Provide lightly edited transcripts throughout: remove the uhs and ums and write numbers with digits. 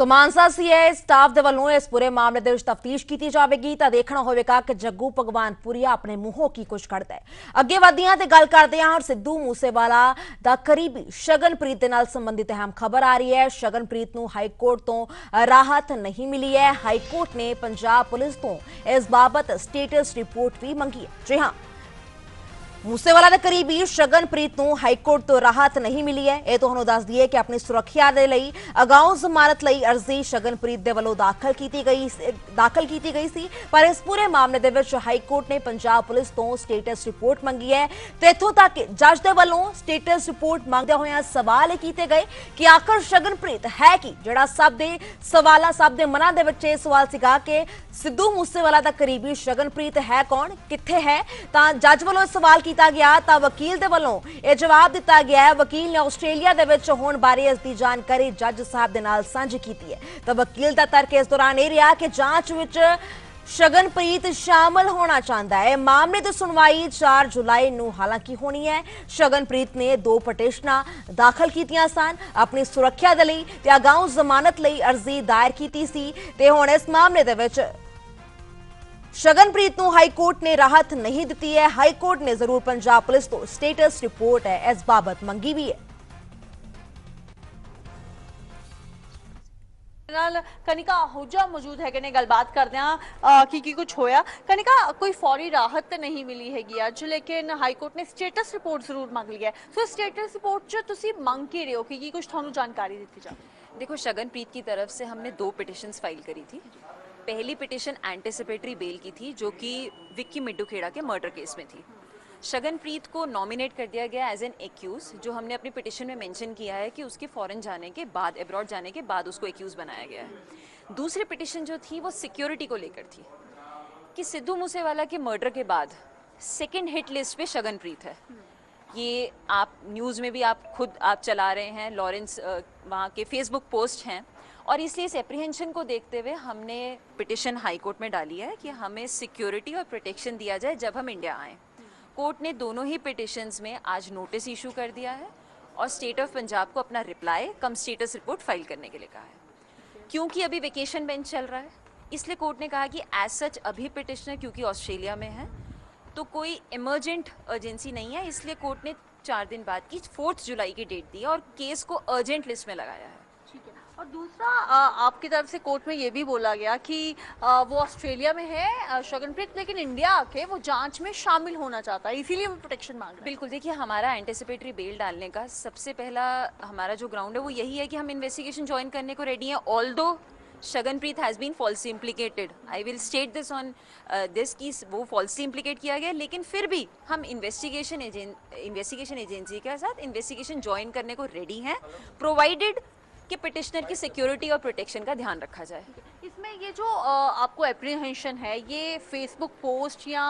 ਸੋ Mansa CIA staff ਦੇ ਵੱਲੋਂ ਇਸ ਪੂਰੇ ਮਾਮਲੇ ਦੇ ਵਿੱਚ ਤਫਤੀਸ਼ ਕੀਤੀ ਜਾਵੇਗੀ ਤਾਂ ਦੇਖਣਾ ਹੋਵੇਗਾ ਕਿ ਜੱਗੂ ਭਗਵਾਨਪੁਰੀਆ ਆਪਣੇ ਮੂੰਹੋਂ ਕੀ ਕੁਝ ਕੱਢਦਾ ਹੈ। ਅੱਗੇ ਵਧੀਆਂ ਤੇ ਗੱਲ ਕਰਦੇ ਹਾਂ ਔਰ ਸਿੱਧੂ ਮੂਸੇਵਾਲਾ ਦਾ ਕਰੀਬੀ ਸ਼ਗਨਪ੍ਰੀਤ ਦੇ ਨਾਲ ਸੰਬੰਧਿਤ ਅਹਿਮ ਖਬਰ ਆ ਰਹੀ ਹੈ। ਸ਼ਗਨਪ੍ਰੀਤ ਨੂੰ ਹਾਈ ਕੋਰਟ ਤੋਂ ਰਾਹਤ ਨਹੀਂ ਮਿਲੀ ਹੈ। ਹਾਈ ਕੋਰਟ ਨੇ ਪੰਜਾਬ ਪੁਲਿਸ ਤੋਂ ਇਸ ਬਾਬਤ ਸਟੇਟਸ ਰਿਪੋर्ट ਵੀ ਮੰਗੀ ਹੈ। ਜੀ ਹਾਂ, मूसेवाला के करीबी शगनप्रीत को हाईकोर्ट तो राहत नहीं मिली है। यह तुहानू दस दईए कि अपनी सुरक्षा के लिए अगाऊ जमानत लई अर्जी शगनप्रीत दे वल्लों दाखल की गई सी, पर इस पूरे मामले दे विच हाईकोर्ट ने पंजाब पुलिस तो स्टेटस रिपोर्ट मंगी है। तो इत्थों तक जज दे वल्लों स्टेटस रिपोर्ट मंगदे होए सवाल किए गए कि आखिर शगनप्रीत है कि जिहड़ा सब दे सवालां सब दे मनां दे विच इह सवाल सीगा कि सिद्धू मूसेवाला दा करीबी शगनप्रीत है कौन, कित्थे है। तां जज वल्लों सवाल किया गया तो वकील दे वल्लों यह जवाब दिता गया है। वकील ने आस्ट्रेलिया दे विच होण बारे इसकी जानकारी जज साहब दे नाल सांझी कीती है। तो वकील दा तर्क इस दौरान यह रहा कि जांच विच शगनप्रीत शामिल होना चाहता है। मामले की सुनवाई 4 जुलाई नूं हालांकि होनी है। शगनप्रीत ने 2 पटिशनां दाखल कीतियां सन अपनी सुरक्षा दे लई ते अगाऊ जमानत लई अर्जी दायर कीती सी ते हुण इस मामले दे विच शगनप्रीत को हाईकोर्ट ने राहत नहीं दी है। हाईकोर्ट ने जरूर पंजाब पुलिस तो स्टेटस रिपोर्ट है इस बाबत मंगी भी है। कनिका आहूजा मौजूद है ने गलबात करते हैं कि कुछ होया। कनिका कोई फौरी राहत तो नहीं मिली हैगी अज, लेकिन हाईकोर्ट ने स्टेटस रिपोर्ट जरूर मंग लिया है। सो स्टेटस रिपोर्ट च तुसी मंग के रहे हो कि कुछ थानू जानकारी दी जाए? देखो, शगनप्रीत की तरफ से हमने 2 पिटिशंस फाइल करी थी। पहली पिटिशन एंटिसिपेटरी बेल की थी जो कि विक्की मिड्डू खेड़ा के मर्डर केस में थी। शगनप्रीत को नॉमिनेट कर दिया गया एज एन एक्यूज, जो हमने अपनी पिटिशन में मेंशन किया है कि उसके फॉरेन जाने के बाद, एब्रॉड जाने के बाद उसको एक्यूज बनाया गया है। दूसरी पिटिशन जो थी वो सिक्योरिटी को लेकर थी कि सिद्धू मूसेवाला के मर्डर के बाद सेकेंड हिट लिस्ट पे शगनप्रीत है। ये आप न्यूज़ में भी आप खुद चला रहे हैं, लॉरेंस वहाँ के फेसबुक पोस्ट हैं, और इसलिए इस एप्रीहेंशन को देखते हुए हमने पिटिशन हाई कोर्ट में डाली है कि हमें सिक्योरिटी और प्रोटेक्शन दिया जाए जब हम इंडिया आएँ। कोर्ट ने दोनों ही पिटिशंस में आज नोटिस इशू कर दिया है और स्टेट ऑफ पंजाब को अपना रिप्लाई कम स्टेटस रिपोर्ट फाइल करने के लिए कहा है। क्योंकि अभी वेकेशन बेंच चल रहा है, इसलिए कोर्ट ने कहा कि एज सच अभी पिटिशनर क्योंकि ऑस्ट्रेलिया में है तो कोई इमरजेंट अर्जेंसी नहीं है, इसलिए कोर्ट ने 4 दिन बाद की 4 जुलाई की डेट दी है और केस को अर्जेंट लिस्ट में लगाया है। ठीक है। और दूसरा आपकी तरफ से कोर्ट में ये भी बोला गया कि वो ऑस्ट्रेलिया में है शगनप्रीत, लेकिन इंडिया आके वो जांच में शामिल होना चाहता है, इसीलिए वो प्रोटेक्शन मांग रहा है। बिल्कुल, देखिए, हमारा एंटिसिपेटरी बेल डालने का सबसे पहला हमारा जो ग्राउंड है वो यही है कि हम इन्वेस्टिगेशन ज्वाइन करने को रेडी हैं। Although Shaganpreet has been falsely implicated, I will state this on this कि वो फॉल्सली इम्प्लीकेट किया गया, लेकिन फिर भी हम इन्वेस्टिगेशन एजेंसी के साथ इन्वेस्टिगेशन ज्वाइन करने को रेडी हैं, प्रोवाइडेड कि पिटिशनर की सिक्योरिटी और प्रोटेक्शन का ध्यान रखा जाए। इसमें ये जो आपको एप्रीहेंशन है, ये फेसबुक पोस्ट या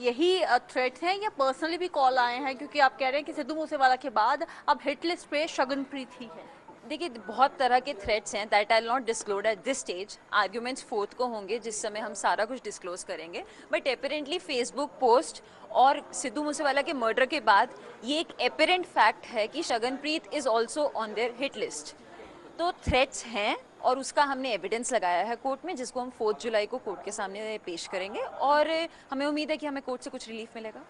यही थ्रेट्स हैं या पर्सनली भी कॉल आए हैं, क्योंकि आप कह रहे हैं कि सिद्धू मूसेवाला के बाद अब हिट लिस्ट पे शगनप्रीत ही है? देखिए, बहुत तरह के थ्रेट्स हैं that I will not disclose at this stage. Arguments 4th को होंगे जिस समय हम सारा कुछ डिस्क्लोज करेंगे, बट एपरेंटली फेसबुक पोस्ट और सिद्धू मूसेवाला के मर्डर के बाद ये एक एपरेंट फैक्ट है कि Shaganpreet is also on their hit list. तो थ्रेट्स हैं और उसका हमने एविडेंस लगाया है कोर्ट में, जिसको हम 4 जुलाई को कोर्ट के सामने पेश करेंगे और हमें उम्मीद है कि हमें कोर्ट से कुछ रिलीफ मिलेगा।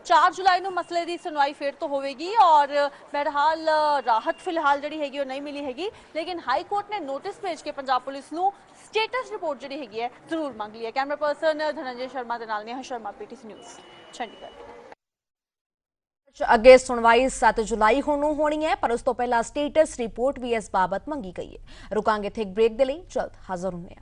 4 जुलाई ਨੂੰ ਮਸਲੇ ਦੀ ਸੁਣਵਾਈ ਫਿਰ ਤੋਂ ਹੋਵੇਗੀ और बहरहाल राहत फिलहाल ਜਿਹੜੀ ਹੈਗੀ ਉਹ ਨਹੀਂ ਮਿਲੀ ਹੈਗੀ, लेकिन हाई कोर्ट ने नोटिस भेज के पंजाब पुलिस ਨੂੰ स्टेटस रिपोर्ट ਜਿਹੜੀ ਹੈਗੀ ਹੈ ਜ਼ਰੂਰ ਮੰਗ ਲਈ ਹੈ। ਕੈਮਰਾ ਪਰਸਨ ਧਨੰਜੇ ਸ਼ਰਮਾ ਦੇ ਨਾਲ ਨੇਹਾ ਸ਼ਰਮਾ, PTC ਨਿਊਜ਼, ਚੰਡੀਗੜ੍ਹ। अगे सुनवाई 7 जुलाई होनी है, पर उस तो पहला स्टेटस रिपोर्ट भी इस बाबत मंगी गई है। रुकांगे थे एक ब्रेक दे लई, जल्द हाजिर होने।